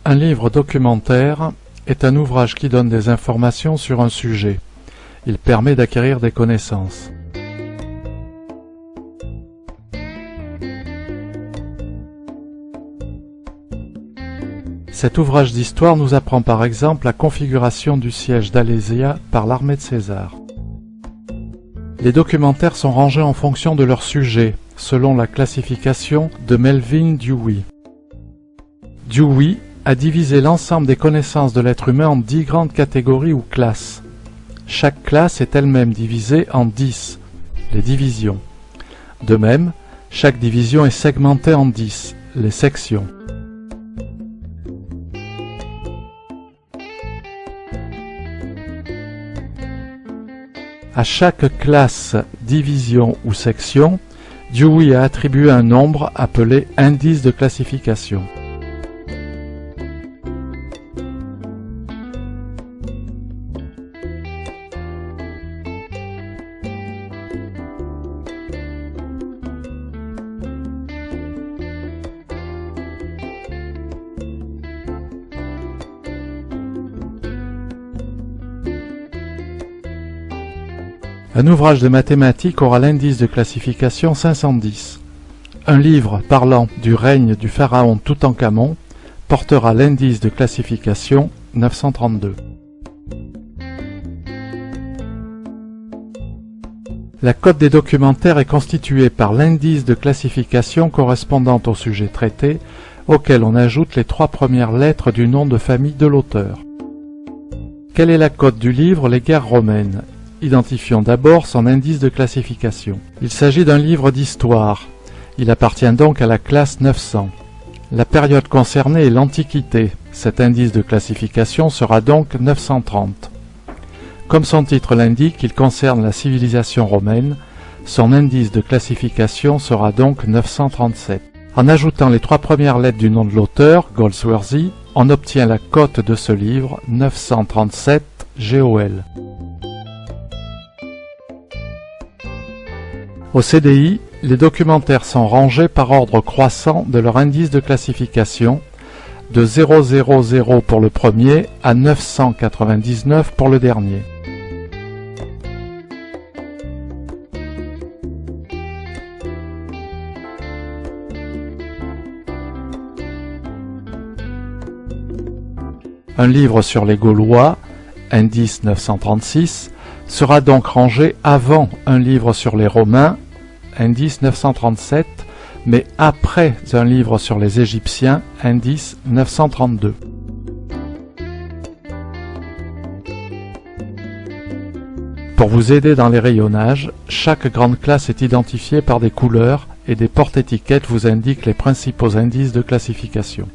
Un livre documentaire est un ouvrage qui donne des informations sur un sujet. Il permet d'acquérir des connaissances. Cet ouvrage d'histoire nous apprend par exemple la configuration du siège d'Alésia par l'armée de César. Les documentaires sont rangés en fonction de leur sujet, selon la classification de Melvin Dewey. Dewey a divisé l'ensemble des connaissances de l'être humain en 10 grandes catégories ou classes. Chaque classe est elle-même divisée en 10, les divisions. De même, chaque division est segmentée en 10, les sections. À chaque classe, division ou section, Dewey a attribué un nombre appelé indice de classification. Un ouvrage de mathématiques aura l'indice de classification 510. Un livre parlant du règne du pharaon Toutankhamon portera l'indice de classification 932. La cote des documentaires est constituée par l'indice de classification correspondant au sujet traité, auquel on ajoute les 3 premières lettres du nom de famille de l'auteur. Quelle est la cote du livre Les guerres romaines ? Identifions d'abord son indice de classification. Il s'agit d'un livre d'histoire. Il appartient donc à la classe 900. La période concernée est l'Antiquité. Cet indice de classification sera donc 930. Comme son titre l'indique, il concerne la civilisation romaine. Son indice de classification sera donc 937. En ajoutant les 3 premières lettres du nom de l'auteur, Goldsworthy, on obtient la cote de ce livre, 937 GOL. Au CDI, les documentaires sont rangés par ordre croissant de leur indice de classification, de 000 pour le premier à 999 pour le dernier. Un livre sur les Gaulois, indice 936, sera donc rangé avant un livre sur les Romains, indice 937, mais après un livre sur les Égyptiens, indice 932. Pour vous aider dans les rayonnages, chaque grande classe est identifiée par des couleurs et des porte-étiquettes vous indiquent les principaux indices de classification.